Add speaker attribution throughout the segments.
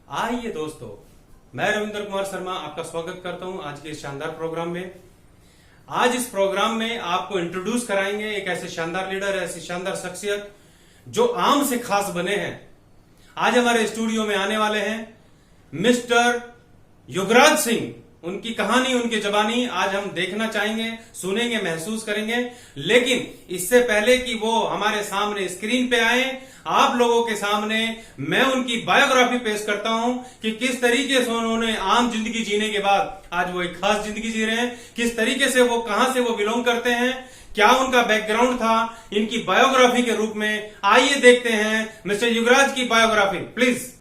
Speaker 1: आइए दोस्तों, मैं रविंद्र कुमार शर्मा आपका स्वागत करता हूं आज के इस शानदार प्रोग्राम में। आज इस प्रोग्राम में आपको इंट्रोड्यूस कराएंगे एक ऐसे शानदार लीडर, ऐसी शानदार शख्सियत जो आम से खास बने हैं। आज हमारे स्टूडियो में आने वाले हैं मिस्टर युगराज सिंह। उनकी कहानी, उनकी जबानी आज हम देखना चाहेंगे, सुनेंगे, महसूस करेंगे। लेकिन इससे पहले कि वो हमारे सामने स्क्रीन पे आए, आप लोगों के सामने मैं उनकी बायोग्राफी पेश करता हूं कि किस तरीके से उन्होंने आम जिंदगी जीने के बाद आज वो एक खास जिंदगी जी रहे हैं। किस तरीके से वो, कहां से वो बिलोंग करते हैं, क्या उनका बैकग्राउंड था, इनकी बायोग्राफी के रूप में आइए देखते हैं मिस्टर युगराज की बायोग्राफी, प्लीज।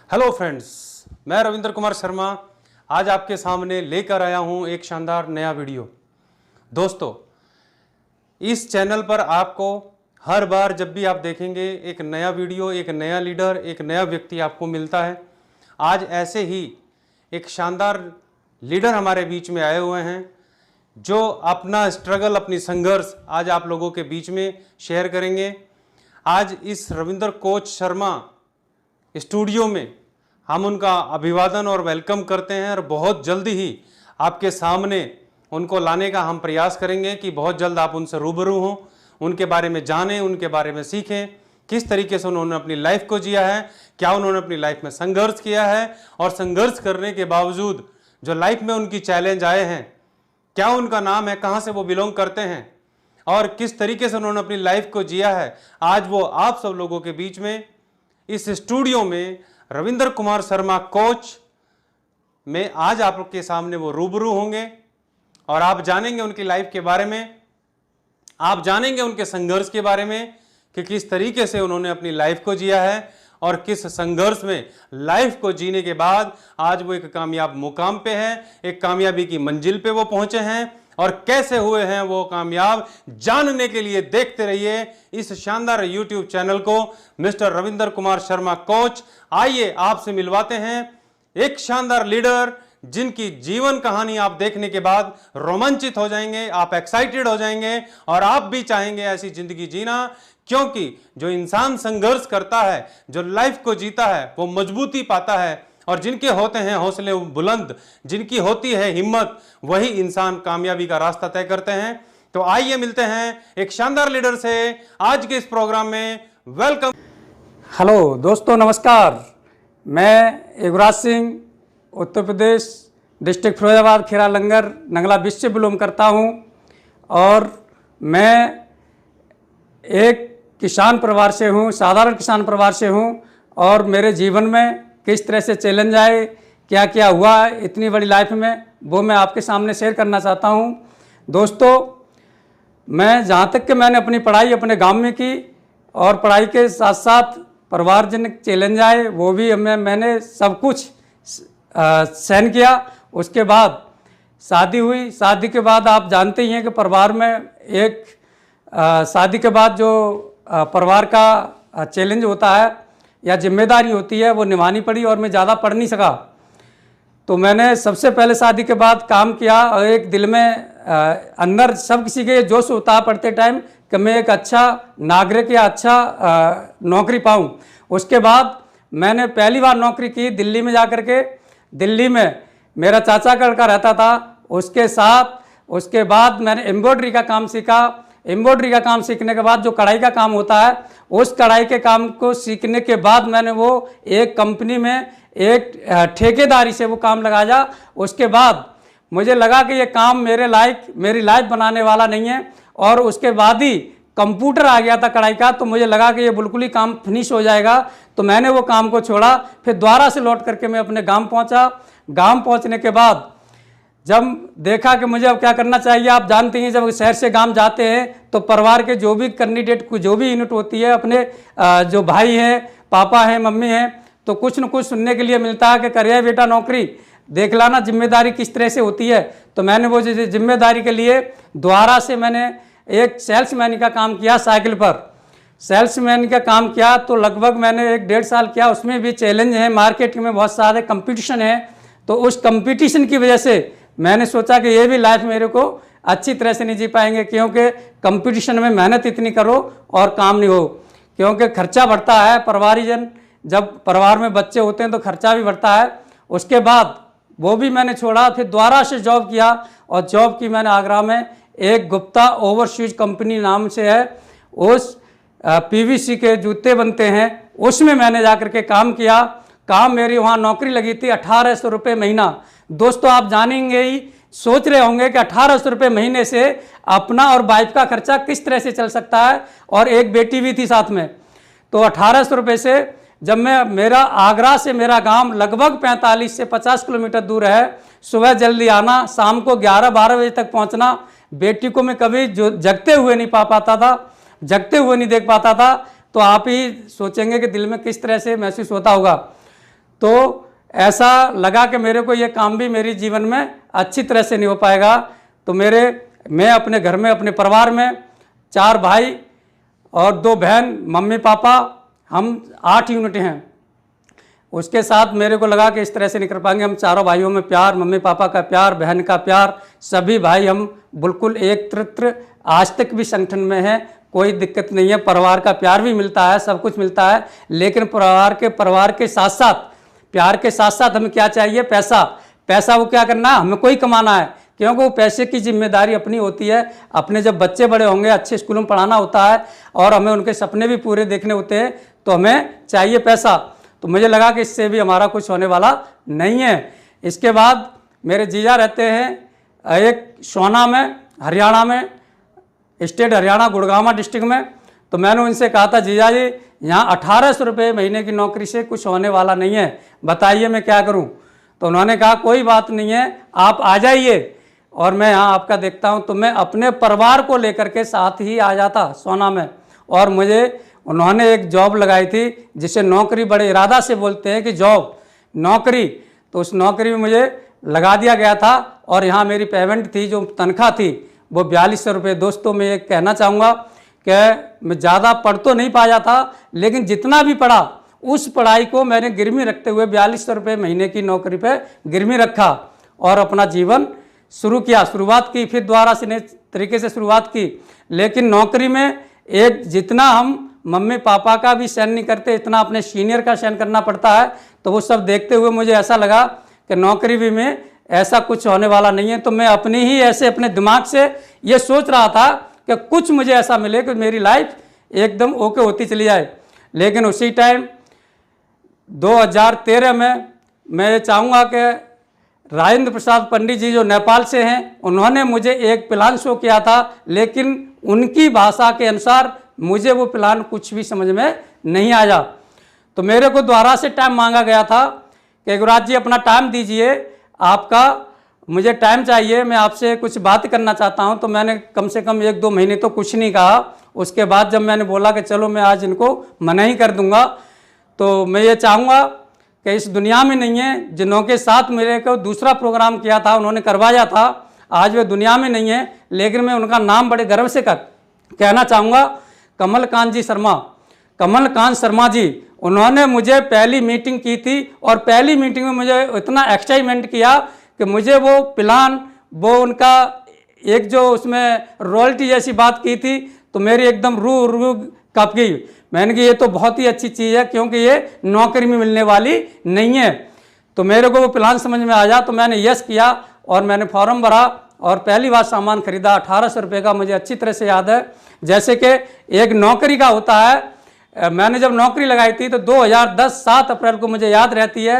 Speaker 1: हेलो फ्रेंड्स, मैं रविंद्र कुमार शर्मा आज आपके सामने लेकर आया हूं एक शानदार नया वीडियो। दोस्तों, इस चैनल पर आपको हर बार जब भी आप देखेंगे एक नया वीडियो, एक नया लीडर, एक नया व्यक्ति आपको मिलता है। आज ऐसे ही एक शानदार लीडर हमारे बीच में आए हुए हैं जो अपना स्ट्रगल, अपनी संघर्ष आज आप लोगों के बीच में शेयर करेंगे। आज इस रविंद्र कोच शर्मा स्टूडियो में हम उनका अभिवादन और वेलकम करते हैं और बहुत जल्दी ही आपके सामने उनको लाने का हम प्रयास करेंगे कि बहुत जल्द आप उनसे रूबरू हों, उनके बारे में जानें, उनके बारे में सीखें, किस तरीके से उन्होंने अपनी लाइफ को जिया है, क्या उन्होंने अपनी लाइफ में संघर्ष किया है और संघर्ष करने के बावजूद जो लाइफ में उनकी चैलेंज आए हैं, क्या उनका नाम है, कहाँ से वो बिलोंग करते हैं और किस तरीके से उन्होंने अपनी लाइफ को जिया है। आज वो आप सब लोगों के बीच में इस स्टूडियो में रविंद्र कुमार शर्मा कोच में आज आपके सामने वो रूबरू होंगे और आप जानेंगे उनकी लाइफ के बारे में, आप जानेंगे उनके संघर्ष के बारे में कि किस तरीके से उन्होंने अपनी लाइफ को जिया है और किस संघर्ष में लाइफ को जीने के बाद आज वो एक कामयाब मुकाम पे है, एक कामयाबी की मंजिल पे वो पहुंचे हैं और कैसे हुए हैं वो कामयाब। जानने के लिए देखते रहिए इस शानदार YouTube चैनल को, मिस्टर रविंद्र कुमार शर्मा कोच। आइए आपसे मिलवाते हैं एक शानदार लीडर जिनकी जीवन कहानी आप देखने के बाद रोमांचित हो जाएंगे, आप एक्साइटेड हो जाएंगे और आप भी चाहेंगे ऐसी जिंदगी जीना। क्योंकि जो इंसान संघर्ष करता है, जो लाइफ को जीता है, वो मजबूती पाता है और जिनके होते हैं हौसले बुलंद, जिनकी होती है हिम्मत, वही इंसान कामयाबी का रास्ता तय करते हैं। तो आइए मिलते हैं एक शानदार लीडर से आज के इस प्रोग्राम में। वेलकम।
Speaker 2: हेलो दोस्तों, नमस्कार। मैं युगराज सिंह, उत्तर प्रदेश, डिस्ट्रिक्ट फिरोजाबाद, खेरा लंगर, नंगला बीच से बिलोंग करता हूं और मैं एक किसान परिवार से हूं, साधारण किसान परिवार से हूं और मेरे जीवन में किस तरह से चैलेंज आए, क्या क्या हुआ इतनी बड़ी लाइफ में, वो मैं आपके सामने शेयर करना चाहता हूं। दोस्तों, मैं जहां तक कि मैंने अपनी पढ़ाई अपने गांव में की और पढ़ाई के साथ साथ परिवारजनक चैलेंज आए, वो भी मैंने सब कुछ सहन किया। उसके बाद शादी हुई। शादी के बाद आप जानते ही हैं कि परिवार में एक शादी के बाद जो परिवार का चैलेंज होता है या जिम्मेदारी होती है वो निभानी पड़ी और मैं ज़्यादा पढ़ नहीं सका। तो मैंने सबसे पहले शादी के बाद काम किया और एक दिल में अंदर सब किसी के जोश होता है पढ़ते टाइम कि मैं एक अच्छा नागरिक या अच्छा नौकरी पाऊं। उसके बाद मैंने पहली बार नौकरी की दिल्ली में जा कर के। दिल्ली में मेरा चाचा का लड़का रहता था, उसके साथ उसके बाद मैंने एम्ब्रॉयडरी का काम सीखा। एम्ब्रॉयडरी का काम सीखने के बाद जो कढ़ाई का काम होता है, उस कढ़ाई के काम को सीखने के बाद मैंने वो एक कंपनी में एक ठेकेदारी से वो काम लगाया। उसके बाद मुझे लगा कि ये काम मेरी लाइफ बनाने वाला नहीं है और उसके बाद ही कंप्यूटर आ गया था कढ़ाई का, तो मुझे लगा कि ये बिल्कुल ही काम फिनिश हो जाएगा, तो मैंने वो काम को छोड़ा। फिर दोबारा से लौट करके मैं अपने गांव पहुंचा। गांव पहुंचने के बाद जब देखा कि मुझे अब क्या करना चाहिए, आप जानते हैं जब शहर से गांव जाते हैं तो परिवार के जो भी कैंडिडेट जो भी यूनिट होती है, अपने जो भाई हैं, पापा हैं, मम्मी हैं, तो कुछ न कुछ सुनने के लिए मिलता है कि करिए बेटा नौकरी, देख लाना जिम्मेदारी किस तरह से होती है। तो मैंने वो जिम्मेदारी के लिए दोबारा से मैंने एक सेल्समैन का काम किया, साइकिल पर सेल्समैन का काम किया। तो लगभग मैंने 1-1.5 साल किया। उसमें भी चैलेंज है, मार्केट में बहुत सारे कंपटीशन है। तो उस कंपटीशन की वजह से मैंने सोचा कि ये भी लाइफ मेरे को अच्छी तरह से नहीं जी पाएंगे, क्योंकि कंपटीशन में मेहनत इतनी करो और काम नहीं हो, क्योंकि खर्चा बढ़ता है। परिवारजन जब परिवार में बच्चे होते हैं तो खर्चा भी बढ़ता है। उसके बाद वो भी मैंने छोड़ा, फिर दोबारा से जॉब किया, और जॉब की मैंने आगरा में एक गुप्ता ओवरसीज कंपनी नाम से है, उस पीवीसी के जूते बनते हैं, उसमें मैंने जाकर के काम किया। काम मेरी वहाँ नौकरी लगी थी 1800 रुपये महीना। दोस्तों आप जानेंगे ही, सोच रहे होंगे कि 1800 रुपये महीने से अपना और वाइफ का खर्चा किस तरह से चल सकता है, और एक बेटी भी थी साथ में। तो 1800 रुपये से जब मेरा आगरा से मेरा गांव लगभग 45 से 50 किलोमीटर दूर है, सुबह जल्दी आना, शाम को 11-12 बजे तक पहुंचना। बेटी को मैं कभी जो जगते हुए नहीं पा पाता था, जगते हुए नहीं देख पाता था। तो आप ही सोचेंगे कि दिल में किस तरह से महसूस होता होगा। तो ऐसा लगा कि मेरे को ये काम भी मेरे जीवन में अच्छी तरह से नहीं हो पाएगा। तो मैं अपने घर में, अपने परिवार में 4 भाई और 2 बहन, मम्मी पापा, हम 8 यूनिट हैं। उसके साथ मेरे को लगा कि इस तरह से नहीं कर पाएंगे। हम चारों भाइयों में प्यार, मम्मी पापा का प्यार, बहन का प्यार, सभी भाई हम बिल्कुल एक त्रित्र, आज तक भी संगठन में है, कोई दिक्कत नहीं है। परिवार का प्यार भी मिलता है, सब कुछ मिलता है, लेकिन परिवार के साथ साथ, प्यार के साथ साथ हमें क्या चाहिए? पैसा वो क्या करना है, हमें कोई कमाना है, क्योंकि वो पैसे की जिम्मेदारी अपनी होती है। अपने जब बच्चे बड़े होंगे, अच्छे स्कूलों में पढ़ाना होता है, और हमें उनके सपने भी पूरे देखने होते हैं, तो हमें चाहिए पैसा। तो मुझे लगा कि इससे भी हमारा कुछ होने वाला नहीं है। इसके बाद मेरे जीजा रहते हैं एक सोना में, हरियाणा में, स्टेट हरियाणा, गुड़गांव डिस्ट्रिक्ट में। तो मैंने उनसे कहा था, जीजा जी यहाँ 1800 रुपये महीने की नौकरी से कुछ होने वाला नहीं है, बताइए मैं क्या करूँ। तो उन्होंने कहा कोई बात नहीं है, आप आ जाइए और मैं यहाँ आपका देखता हूँ। तो मैं अपने परिवार को लेकर के साथ ही आ जाता सोना में। और मुझे उन्होंने एक जॉब लगाई थी, जिसे नौकरी बड़े इरादा से बोलते हैं कि जॉब, नौकरी। तो उस नौकरी में मुझे लगा दिया गया था, और यहाँ मेरी पेमेंट थी, जो तनख्वाह थी, वो 4200 रुपये। दोस्तों मैं ये कहना चाहूँगा कि मैं ज़्यादा पढ़ तो नहीं पाया था, लेकिन जितना भी पढ़ा उस पढ़ाई को मैंने गिरवी रखते हुए 4200 रुपये महीने की नौकरी पे गिरवी रखा और अपना जीवन शुरू किया, शुरुआत की। फिर दोबारा से नए तरीके से शुरुआत की। लेकिन नौकरी में एक जितना हम मम्मी पापा का भी सहन नहीं करते, इतना अपने सीनियर का सहन करना पड़ता है। तो वो सब देखते हुए मुझे ऐसा लगा कि नौकरी भी में ऐसा कुछ होने वाला नहीं है। तो मैं अपनी ही ऐसे अपने दिमाग से ये सोच रहा था कि कुछ मुझे ऐसा मिले कि मेरी लाइफ एकदम ओके होती चली जाए। लेकिन उसी टाइम 2013 में मैं ये चाहूँगा कि राजेंद्र प्रसाद पंडित जी जो नेपाल से हैं, उन्होंने मुझे एक प्लान शो किया था, लेकिन उनकी भाषा के अनुसार मुझे वो प्लान कुछ भी समझ में नहीं आया। तो मेरे को दोबारा से टाइम मांगा गया था कि युवराज जी अपना टाइम दीजिए, आपका मुझे टाइम चाहिए, मैं आपसे कुछ बात करना चाहता हूं। तो मैंने कम से कम 1-2 महीने तो कुछ नहीं कहा। उसके बाद जब मैंने बोला कि चलो मैं आज इनको मना ही कर दूंगा, तो मैं ये चाहूँगा कि इस दुनिया में नहीं है, जिन्होंने साथ मेरे को दूसरा प्रोग्राम किया था, उन्होंने करवाया था, आज वे दुनिया में नहीं है, लेकिन मैं उनका नाम बड़े गर्व से कहना चाहूँगा, कमलकांत जी शर्मा। कमलकांत शर्मा जी, उन्होंने मुझे पहली मीटिंग की थी, और पहली मीटिंग में मुझे इतना एक्साइटमेंट किया कि मुझे वो प्लान, वो उनका एक जो उसमें रॉयल्टी जैसी बात की थी, तो मेरी एकदम रूह काँप गई। मैंने कहा ये तो बहुत ही अच्छी चीज़ है, क्योंकि ये नौकरी में मिलने वाली नहीं है। तो मेरे को वो प्लान समझ में आ जा, तो मैंने यस किया और मैंने फॉर्म भरा और पहली बार सामान खरीदा 1800 रुपये का। मुझे अच्छी तरह से याद है, जैसे कि एक नौकरी का होता है। मैंने जब नौकरी लगाई थी तो 2010 7 अप्रैल को मुझे याद रहती है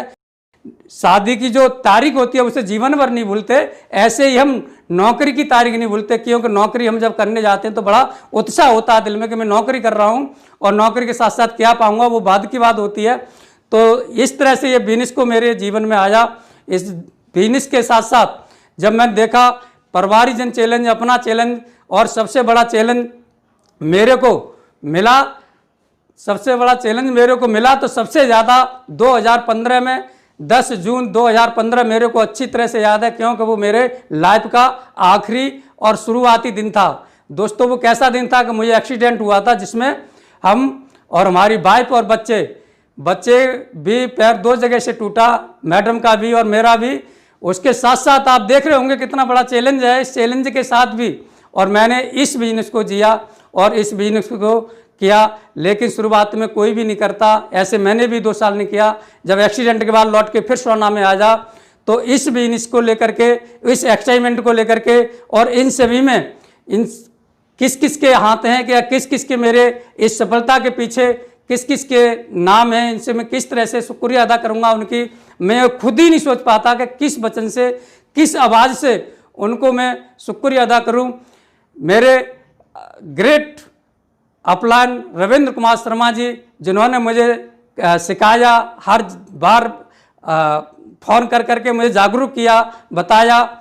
Speaker 2: शादी की जो तारीख होती है उसे जीवन भर नहीं भूलते, ऐसे ही हम नौकरी की तारीख नहीं भूलते, क्योंकि नौकरी हम जब करने जाते हैं तो बड़ा उत्साह होता है दिल में कि मैं नौकरी कर रहा हूँ और नौकरी के साथ साथ क्या पाऊंगा वो बाद की बात होती है। तो इस तरह से ये बिजनेस को मेरे जीवन में आया। इस बिजनेस के साथ साथ जब मैंने देखा परिवारजन चैलेंज, अपना चैलेंज, और सबसे बड़ा चैलेंज मेरे को मिला, तो सबसे ज़्यादा 2015 में 10 जून 2015 मेरे को अच्छी तरह से याद है, क्योंकि वो मेरे लाइफ का आखिरी और शुरुआती दिन था। दोस्तों वो कैसा दिन था कि मुझे एक्सीडेंट हुआ था, जिसमें हम और हमारी वाइफ और बच्चे भी पैर 2 जगह से टूटा, मैडम का भी और मेरा भी। उसके साथ साथ आप देख रहे होंगे कितना बड़ा चैलेंज है। इस चैलेंज के साथ भी और मैंने इस बिजनेस को जिया और इस बिजनेस को किया, लेकिन शुरुआत में कोई भी नहीं करता, ऐसे मैंने भी 2 साल नहीं किया। जब एक्सीडेंट के बाद लौट के फिर सोना में आ जा, तो इस बिजनेस को लेकर के, इस एक्साइटमेंट को लेकर के और इन सभी में इन किस किस के हाथ हैं, क्या किस किस के मेरे इस सफलता के पीछे किस किस के नाम हैं, इनसे मैं किस तरह से शुक्रिया अदा करूंगा उनकी, मैं खुद ही नहीं सोच पाता कि किस वचन से, किस आवाज़ से उनको मैं शुक्रिया अदा करूं। मेरे ग्रेट अपलाइन रविंद्र कुमार शर्मा जी, जिन्होंने मुझे सिखाया, हर बार फ़ोन कर करके मुझे जागरूक किया, बताया।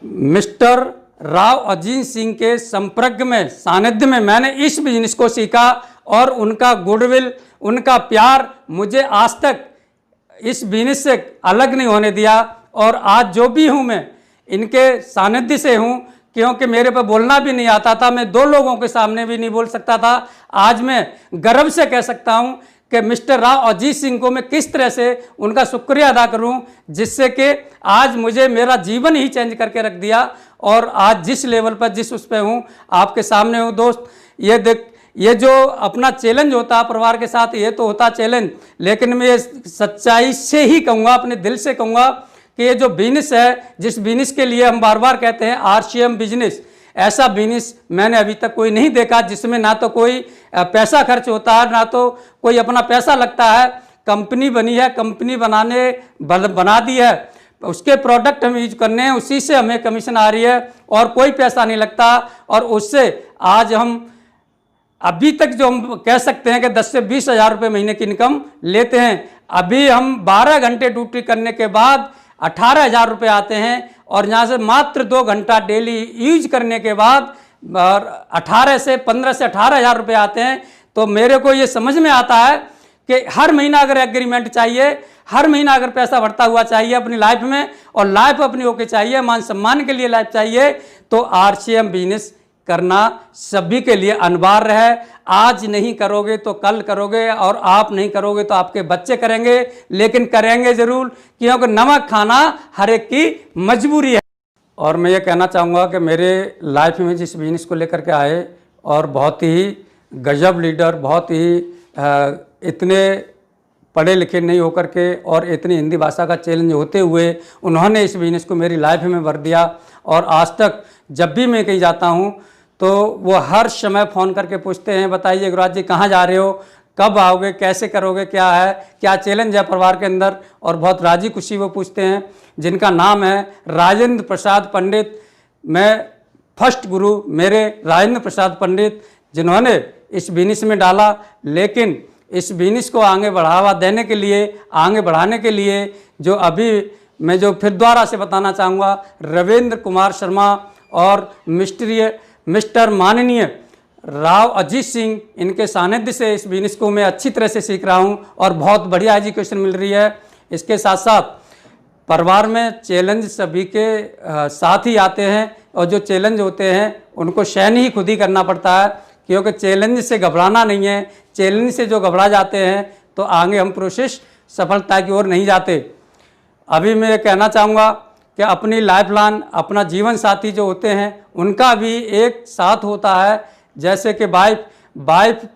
Speaker 2: मिस्टर राव अजीत सिंह के संपर्क में, सानिध्य में मैंने इस बिजनेस को सीखा और उनका गुडविल, उनका प्यार मुझे आज तक इस बिजनेस से अलग नहीं होने दिया। और आज जो भी हूँ मैं इनके सानिध्य से हूँ, क्योंकि मेरे पर बोलना भी नहीं आता था, मैं 2 लोगों के सामने भी नहीं बोल सकता था। आज मैं गर्व से कह सकता हूँ कि मिस्टर राव अजीत सिंह को मैं किस तरह से उनका शुक्रिया अदा करूं, जिससे कि आज मुझे मेरा जीवन ही चेंज करके रख दिया और आज जिस लेवल पर, जिस उस पर हूं, आपके सामने हूं। दोस्त ये जो अपना चैलेंज होता है परिवार के साथ, ये तो होता चैलेंज, लेकिन मैं सच्चाई से ही कहूँगा, अपने दिल से कहूँगा कि ये जो बिजनेस है, जिस बिजनेस के लिए हम बार बार कहते हैं RCM बिजनेस, ऐसा बिजनेस मैंने अभी तक कोई नहीं देखा जिसमें ना तो कोई पैसा खर्च होता है, ना तो कोई अपना पैसा लगता है। कंपनी बनी है, कंपनी बना दी है, उसके प्रोडक्ट हम यूज करने हैं, उसी से हमें कमीशन आ रही है और कोई पैसा नहीं लगता। और उससे आज हम अभी तक जो हम कह सकते हैं कि 10 से 20 हज़ार रुपये महीने की इनकम लेते हैं। अभी हम 12 घंटे ड्यूटी करने के बाद 18,000 रुपये आते हैं और यहाँ से मात्र 2 घंटा डेली यूज करने के बाद 15 से 18,000 रुपये आते हैं। तो मेरे को ये समझ में आता है कि हर महीना अगर एग्रीमेंट चाहिए, हर महीना अगर पैसा बढ़ता हुआ चाहिए अपनी लाइफ में, और लाइफ अपनी होके चाहिए, मान सम्मान के लिए लाइफ चाहिए, तो RCM बिजनेस करना सभी के लिए अनिवार्य है। आज नहीं करोगे तो कल करोगे, और आप नहीं करोगे तो आपके बच्चे करेंगे, लेकिन करेंगे जरूर, क्योंकि नमक खाना हर एक की मजबूरी है। और मैं ये कहना चाहूँगा कि मेरे लाइफ में जिस बिजनेस को लेकर के आए और बहुत ही गजब लीडर, बहुत ही इतने पढ़े लिखे नहीं होकर के और इतनी हिंदी भाषा का चैलेंज होते हुए उन्होंने इस बिजनेस को मेरी लाइफ में भर दिया। और आज तक जब भी मैं कहीं जाता हूँ तो वो हर समय फ़ोन करके पूछते हैं, बताइए युवराज जी कहाँ जा रहे हो, कब आओगे, कैसे करोगे, क्या है, क्या चैलेंज है परिवार के अंदर। और बहुत राजी खुशी वो पूछते हैं, जिनका नाम है राजेंद्र प्रसाद पंडित। मैं फर्स्ट गुरु मेरे राजेंद्र प्रसाद पंडित, जिन्होंने इस बिजनेस में डाला, लेकिन इस बिजनेस को आगे बढ़ावा देने के लिए, आगे बढ़ाने के लिए जो अभी मैं जो फिर दोबारा से बताना चाहूँगा, रविंद्र कुमार शर्मा और मिस्टर माननीय राव अजीत सिंह, इनके सानिध्य से इस बिजनेस को मैं अच्छी तरह से सीख रहा हूँ और बहुत बढ़िया एजुकेशन मिल रही है। इसके साथ साथ परिवार में चैलेंज सभी के साथ ही आते हैं, और जो चैलेंज होते हैं उनको सहन ही खुद ही करना पड़ता है, क्योंकि चैलेंज से घबराना नहीं है। चैलेंज से जो घबरा जाते हैं तो आगे हम प्रोसेस सफलता की ओर नहीं जाते। अभी मैं कहना चाहूँगा कि अपनी लाइफ लाइन, अपना जीवन साथी जो होते हैं उनका भी एक साथ होता है। जैसे कि वाइफ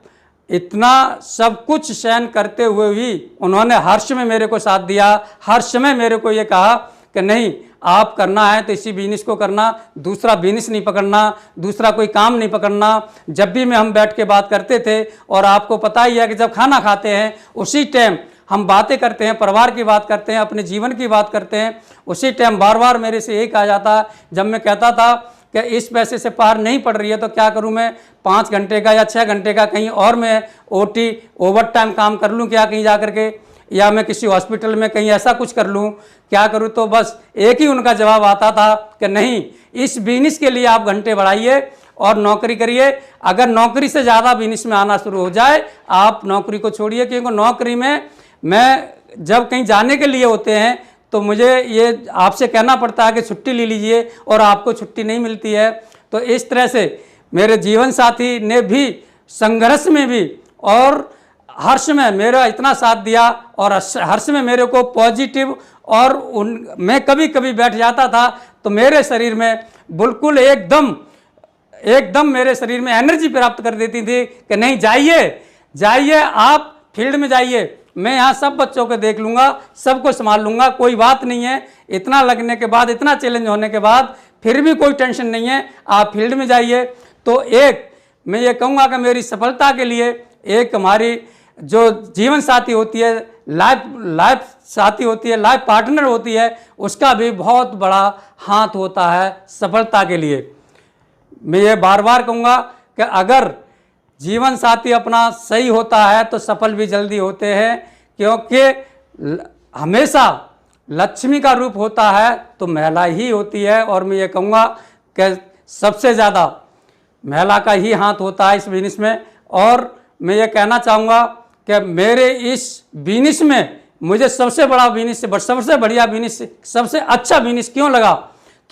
Speaker 2: इतना सब कुछ सहन करते हुए भी उन्होंने हर समय मेरे को साथ दिया, हर समय मेरे को ये कहा कि नहीं, आप करना है तो इसी बिजनेस को करना, दूसरा बिजनेस नहीं पकड़ना, दूसरा कोई काम नहीं पकड़ना। जब भी हम बैठ के बात करते थे, और आपको पता ही है कि जब खाना खाते हैं उसी टाइम हम बातें करते हैं, परिवार की बात करते हैं, अपने जीवन की बात करते हैं, उसी टाइम बार बार मेरे से यही कहा जाता, जब मैं कहता था कि इस पैसे से पार नहीं पड़ रही है तो क्या करूं मैं, 5 घंटे का या 6 घंटे का कहीं और मैं ओटी ओवर टाइम काम कर लूं क्या कहीं जा करके, या मैं किसी हॉस्पिटल में कहीं ऐसा कुछ कर लूं, क्या करूं। तो बस एक ही उनका जवाब आता था कि नहीं, इस बिजनेस के लिए आप घंटे बढ़ाइए और नौकरी करिए। अगर नौकरी से ज़्यादा बिजनेस में आना शुरू हो जाए, आप नौकरी को छोड़िए, क्योंकि नौकरी में मैं जब कहीं जाने के लिए होते हैं तो मुझे ये आपसे कहना पड़ता है कि छुट्टी ले लीजिए और आपको छुट्टी नहीं मिलती है। तो इस तरह से मेरे जीवन साथी ने भी संघर्ष में भी और हर्ष में मेरा इतना साथ दिया, और हर्ष में मेरे को पॉजिटिव, और मैं कभी कभी बैठ जाता था तो मेरे शरीर में बिल्कुल एकदम मेरे शरीर में एनर्जी प्राप्त कर देती थी कि नहीं, जाइए आप फील्ड में जाइए, मैं यहाँ सब बच्चों को देख लूँगा, सबको संभाल लूँगा, कोई बात नहीं है। इतना लगने के बाद, इतना चैलेंज होने के बाद फिर भी कोई टेंशन नहीं है, आप फील्ड में जाइए। तो एक मैं ये कहूँगा कि मेरी सफलता के लिए एक हमारी जो जीवन साथी होती है, लाइफ साथी होती है, लाइफ पार्टनर होती है, उसका भी बहुत बड़ा हाथ होता है सफलता के लिए। मैं ये बार बार कहूँगा कि अगर जीवन साथी अपना सही होता है तो सफल भी जल्दी होते हैं, क्योंकि हमेशा लक्ष्मी का रूप होता है तो महिला ही होती है। और मैं ये कहूँगा कि सबसे ज़्यादा महिला का ही हाथ होता है इस बिजनेस में। और मैं ये कहना चाहूँगा कि मेरे इस बिजनेस में मुझे सबसे बड़ा बिजनेस, सबसे बढ़िया बिजनेस, सबसे अच्छा बिजनेस क्यों लगा,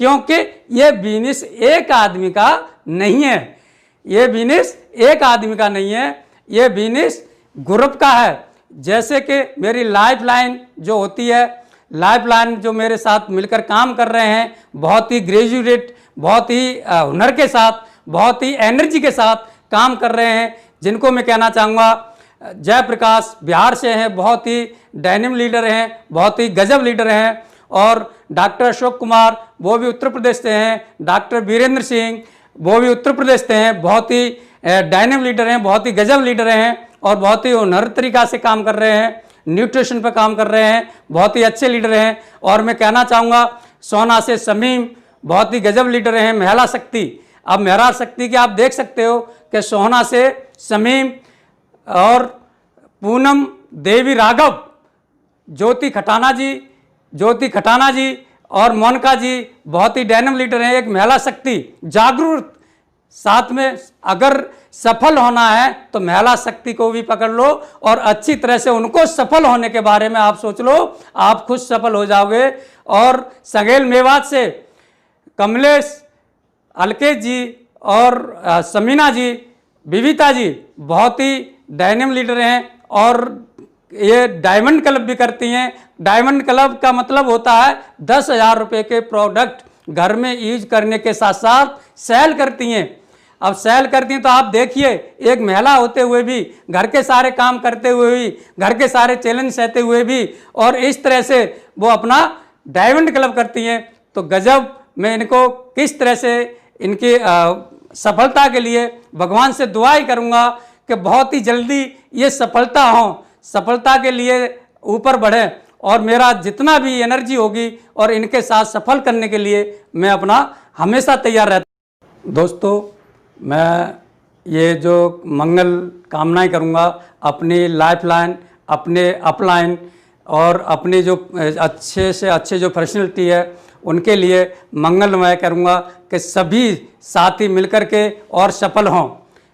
Speaker 2: क्योंकि ये बिजनेस एक आदमी का नहीं है, ये बिजनेस एक आदमी का नहीं है, ये बिजनेस ग्रुप का है। जैसे कि मेरी लाइफ लाइन जो होती है, लाइफ लाइन जो मेरे साथ मिलकर काम कर रहे हैं, बहुत ही ग्रेजुएट, बहुत ही हुनर के साथ, बहुत ही एनर्जी के साथ काम कर रहे हैं, जिनको मैं कहना चाहूँगा जयप्रकाश बिहार से हैं, बहुत ही डायनेमिक लीडर हैं, बहुत ही गजब लीडर हैं। और डॉक्टर अशोक कुमार, वो भी उत्तर प्रदेश से हैं। डॉक्टर वीरेंद्र सिंह, वो भी उत्तर प्रदेश से हैं, बहुत ही डायनेमिक लीडर हैं, बहुत ही गजब लीडर हैं, और बहुत ही हुनर तरीका से काम कर रहे हैं, न्यूट्रिशन पर काम कर रहे हैं, बहुत ही अच्छे लीडर हैं। और मैं कहना चाहूँगा सोहना से शमीम, बहुत ही गजब लीडर हैं, महिला शक्ति। अब महिला शक्ति की आप देख सकते हो कि सोहना से शमीम और पूनम देवी राघव, ज्योति खटाना जी और मोनिका जी बहुत ही डायनेमिक लीडर हैं, एक महिला शक्ति जागरूक। साथ में अगर सफल होना है तो महिला शक्ति को भी पकड़ लो और अच्छी तरह से उनको सफल होने के बारे में आप सोच लो, आप खुद सफल हो जाओगे। और संगेल मेवात से कमलेश, अलकेश जी और समीना जी, विविता जी बहुत ही डायनेमिक लीडर हैं, और ये डायमंड क्लब भी करती हैं। डायमंड क्लब का मतलब होता है 10,000 रुपये के प्रोडक्ट घर में यूज करने के साथ साथ सेल करती हैं। अब सेल करती हैं तो आप देखिए, एक महिला होते हुए भी, घर के सारे काम करते हुए भी, घर के सारे चैलेंज सहते हुए भी, और इस तरह से वो अपना डायमंड क्लब करती हैं। तो गजब, मैं इनको किस तरह से इनकी सफलता के लिए भगवान से दुआ ही करूँगा कि बहुत ही जल्दी ये सफलता हो, सफलता के लिए ऊपर बढ़े, और मेरा जितना भी एनर्जी होगी और इनके साथ सफल करने के लिए मैं अपना हमेशा तैयार रहता हूँ। दोस्तों, मैं ये जो मंगल कामनाएं करूँगा अपनी लाइफ लाइन, अपने अपलाइन और अपनी जो अच्छे से अच्छे जो पर्सनैलिटी है उनके लिए मंगलमय करूँगा कि सभी साथी मिलकर के और सफल हों,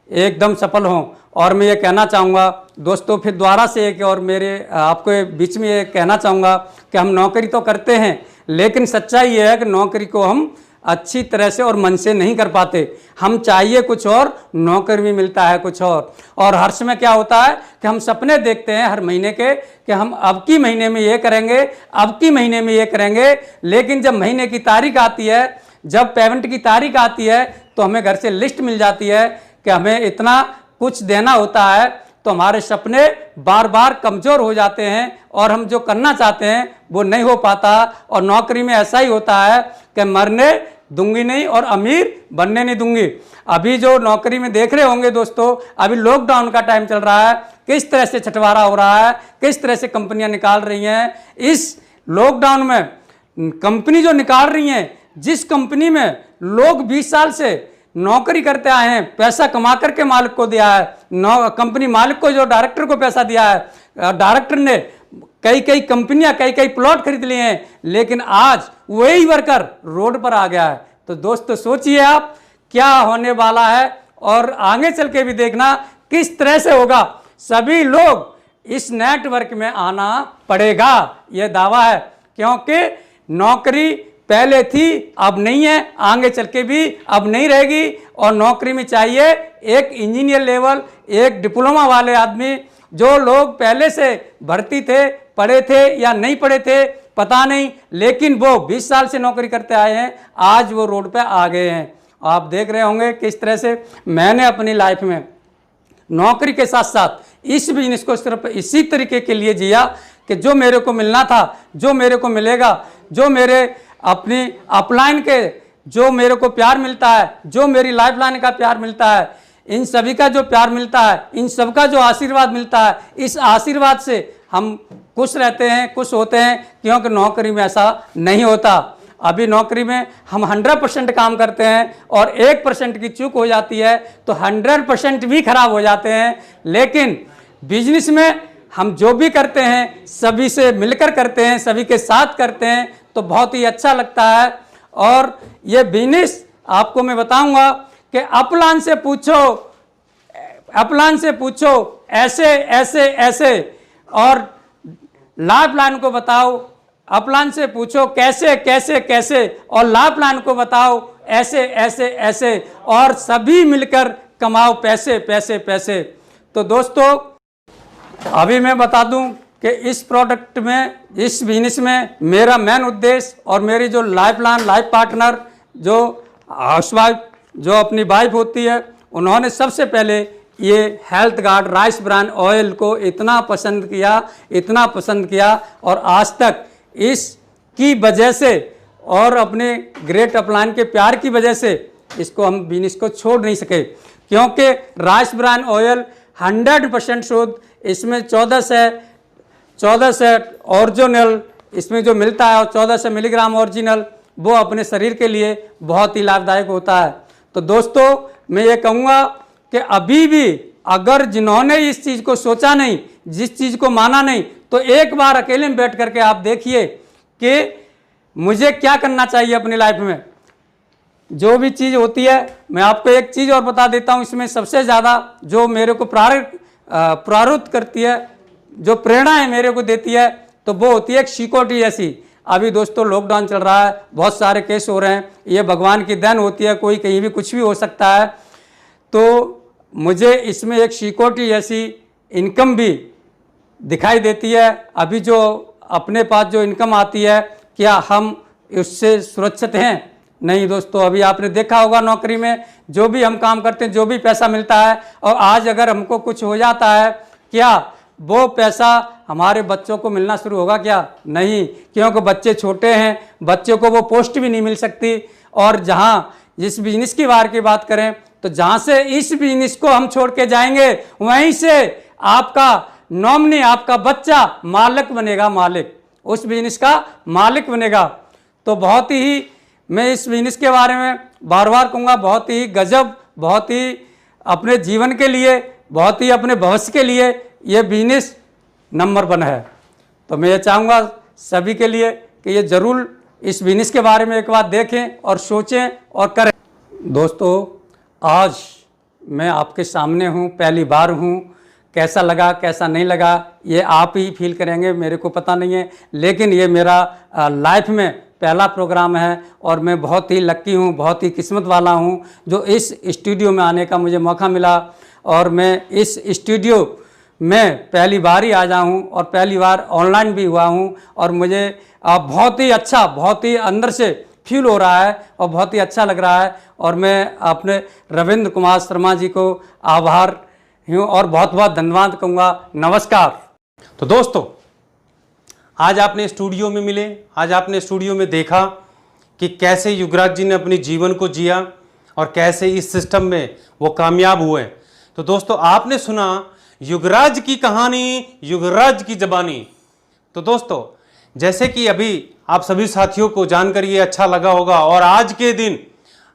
Speaker 2: एकदम सफल हों। और मैं ये कहना चाहूँगा दोस्तों, फिर दोबारा से एक और मेरे आपको बीच में ये कहना चाहूँगा कि हम नौकरी तो करते हैं, लेकिन सच्चाई ये है कि नौकरी को हम अच्छी तरह से और मन से नहीं कर पाते। हम चाहिए कुछ और, नौकरी में मिलता है कुछ और हर्ष में क्या होता है कि हम सपने देखते हैं हर महीने के कि हम अब की महीने में ये करेंगे, अब की महीने में ये करेंगे, लेकिन जब महीने की तारीख आती है, जब पेमेंट की तारीख आती है, तो हमें घर से लिस्ट मिल जाती है कि हमें इतना कुछ देना होता है, तो हमारे सपने बार बार कमज़ोर हो जाते हैं और हम जो करना चाहते हैं वो नहीं हो पाता। और नौकरी में ऐसा ही होता है कि मरने दूंगी नहीं और अमीर बनने नहीं दूंगी। अभी जो नौकरी में देख रहे होंगे दोस्तों, अभी लॉकडाउन का टाइम चल रहा है, किस तरह से छठवारा हो रहा है, किस तरह से कंपनियां निकाल रही हैं। इस लॉकडाउन में कंपनी जो निकाल रही हैं, जिस कंपनी में लोग 20 साल से नौकरी करते आए हैं, पैसा कमा करके मालिक को दिया है, कंपनी मालिक को, जो डायरेक्टर को पैसा दिया है, डायरेक्टर ने कई कई कंपनियां, कई कई प्लॉट खरीद लिए हैं, लेकिन आज वही वर्कर रोड पर आ गया है। तो दोस्तों सोचिए आप क्या होने वाला है, और आगे चल के भी देखना किस तरह से होगा। सभी लोग इस नेटवर्क में आना पड़ेगा, यह दावा है, क्योंकि नौकरी पहले थी, अब नहीं है, आगे चल के भी अब नहीं रहेगी। और नौकरी में चाहिए एक इंजीनियर लेवल, एक डिप्लोमा वाले आदमी। जो लोग पहले से भर्ती थे, पढ़े थे या नहीं पढ़े थे पता नहीं, लेकिन वो 20 साल से नौकरी करते आए हैं, आज वो रोड पे आ गए हैं। आप देख रहे होंगे किस तरह से मैंने अपनी लाइफ में नौकरी के साथ साथ इस बिजनेस को सिर्फ इसी तरीके के लिए जिया कि जो मेरे को मिलना था, जो मेरे को मिलेगा, जो मेरे अपनी अपलाइन के जो मेरे को प्यार मिलता है, जो मेरी लाइफ लाइन का प्यार मिलता है, इन सभी का जो प्यार मिलता है, इन सब का जो आशीर्वाद मिलता है, इस आशीर्वाद से हम खुश रहते हैं, खुश होते हैं। क्योंकि नौकरी में ऐसा नहीं होता। अभी नौकरी में हम 100% काम करते हैं और 1% की चूक हो जाती है तो 100% भी खराब हो जाते हैं। लेकिन बिजनेस में हम जो भी करते हैं सभी से मिलकर करते हैं, सभी के साथ करते हैं, तो बहुत ही अच्छा लगता है। और ये बिजनेस आपको मैं बताऊंगा कि अपलान से पूछो ऐसे ऐसे ऐसे, और लाइफ लाइन को बताओ अपलान से पूछो कैसे कैसे कैसे, और लाइफ लाइन को बताओ ऐसे ऐसे ऐसे, और सभी मिलकर कमाओ पैसे पैसे पैसे। तो दोस्तों अभी मैं बता दूं कि इस प्रोडक्ट में, इस बिजनेस में मेरा मेन उद्देश्य और मेरी जो लाइफ लाइन, लाइफ पार्टनर, जो हाउसवाइफ, जो अपनी वाइफ होती है, उन्होंने सबसे पहले ये health guard rice bran oil को इतना पसंद किया, और आज तक इसकी वजह से और अपने ग्रेट अपलाइन के प्यार की वजह से इसको हम बिजनेस को छोड़ नहीं सके। क्योंकि राइस ब्रान ऑयल 100% शुद्ध, इसमें 1400 ओरिजिनल इसमें जो मिलता है, और 1400 मिलीग्राम ओरिजिनल, वो अपने शरीर के लिए बहुत ही लाभदायक होता है। तो दोस्तों मैं ये कहूँगा कि अभी भी अगर जिन्होंने इस चीज़ को सोचा नहीं, जिस चीज़ को माना नहीं, तो एक बार अकेले में बैठ करके आप देखिए कि मुझे क्या करना चाहिए अपनी लाइफ में। जो भी चीज़ होती है, मैं आपको एक चीज़ और बता देता हूँ, इसमें सबसे ज़्यादा जो मेरे को प्रारुत करती है, जो प्रेरणा है मेरे को देती है, तो वो होती है एक सिक्योरिटी जैसी। अभी दोस्तों लॉकडाउन चल रहा है, बहुत सारे केस हो रहे हैं, ये भगवान की देन होती है, कोई कहीं भी कुछ भी हो सकता है। तो मुझे इसमें एक सिक्योरिटी जैसी इनकम भी दिखाई देती है। अभी जो अपने पास जो इनकम आती है, क्या हम उससे सुरक्षित हैं? नहीं दोस्तों। अभी आपने देखा होगा नौकरी में जो भी हम काम करते हैं, जो भी पैसा मिलता है, और आज अगर हमको कुछ हो जाता है, क्या वो पैसा हमारे बच्चों को मिलना शुरू होगा? क्या नहीं, क्योंकि बच्चे छोटे हैं, बच्चों को वो पोस्ट भी नहीं मिल सकती। और जहाँ जिस बिजनेस की वार की बात करें, तो जहाँ से इस बिजनेस को हम छोड़ के जाएंगे, वहीं से आपका नॉमिनी, आपका बच्चा मालिक बनेगा, मालिक, उस बिजनेस का मालिक बनेगा। तो बहुत ही मैं इस बिजनेस के बारे में बार बार कहूँगा, बहुत ही गजब, बहुत ही अपने जीवन के लिए, बहुत ही अपने भविष्य के लिए ये बिजनेस नंबर 1 है। तो मैं ये चाहूँगा सभी के लिए कि ये ज़रूर इस बिजनेस के बारे में एक बार देखें और सोचें और करें। दोस्तों आज मैं आपके सामने हूँ, पहली बार हूँ, कैसा लगा कैसा नहीं लगा ये आप ही फील करेंगे, मेरे को पता नहीं है। लेकिन ये मेरा लाइफ में पहला प्रोग्राम है और मैं बहुत ही लक्की हूँ, बहुत ही किस्मत वाला हूँ जो इस स्टूडियो में आने का मुझे मौका मिला। और मैं इस स्टूडियो में पहली बार ही आया हूँ और पहली बार ऑनलाइन भी हुआ हूँ, और मुझे बहुत ही अच्छा, बहुत ही अंदर से फील हो रहा है और बहुत ही अच्छा लग रहा है। और मैं अपने रविंद्र कुमार शर्मा जी को आभार हूँ और बहुत बहुत धन्यवाद कहूँगा। नमस्कार।
Speaker 1: तो दोस्तों आज आपने स्टूडियो में मिले, आज आपने स्टूडियो में देखा कि कैसे युवराज जी ने अपनी जीवन को जिया और कैसे इस सिस्टम में वो कामयाब हुए। तो दोस्तों आपने सुना युवराज की कहानी, युवराज की जबानी। तो दोस्तों जैसे कि अभी आप सभी साथियों को जानकर ये अच्छा लगा होगा और आज के दिन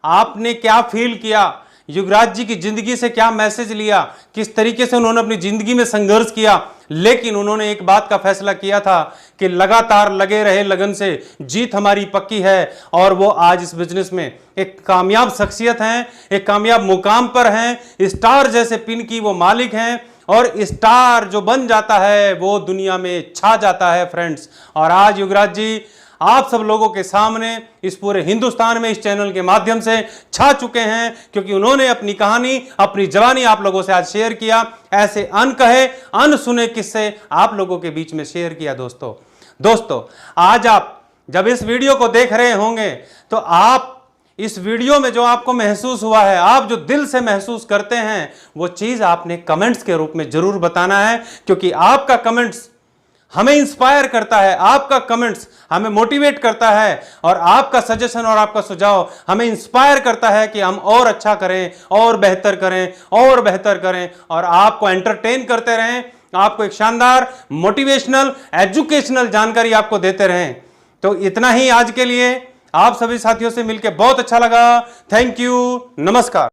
Speaker 1: आपने क्या फील किया, युवराज जी की जिंदगी से क्या मैसेज लिया, किस तरीके से उन्होंने अपनी जिंदगी में संघर्ष किया, लेकिन उन्होंने एक बात का फैसला किया था कि लगातार लगे रहे लगन से, जीत हमारी पक्की है। और वो आज इस बिजनेस में एक कामयाब शख्सियत हैं, एक कामयाब मुकाम पर हैं, स्टार जैसे पिन की वो मालिक हैं और स्टार जो बन जाता है वो दुनिया में छा जाता है फ्रेंड्स। और आज युवराज जी आप सब लोगों के सामने इस पूरे हिंदुस्तान में इस चैनल के माध्यम से छा चुके हैं, क्योंकि उन्होंने अपनी कहानी, अपनी जवानी आप लोगों से आज शेयर किया। ऐसे अनकहे अनसुने किस्से आप लोगों के बीच में शेयर किया। दोस्तों आज आप जब इस वीडियो को देख रहे होंगे तो आप इस वीडियो में जो आपको महसूस हुआ है, आप जो दिल से महसूस करते हैं, वो चीज आपने कमेंट्स के रूप में जरूर बताना है, क्योंकि आपका कमेंट्स हमें इंस्पायर करता है, आपका कमेंट्स हमें मोटिवेट करता है और आपका सजेशन और आपका सुझाव हमें इंस्पायर करता है कि हम और अच्छा करें और बेहतर करें और बेहतर करें और आपको एंटरटेन करते रहें, आपको एक शानदार मोटिवेशनल एजुकेशनल जानकारी आपको देते रहें। तो इतना ही आज के लिए। आप सभी साथियों से मिलकर बहुत अच्छा लगा। थैंक यू, नमस्कार।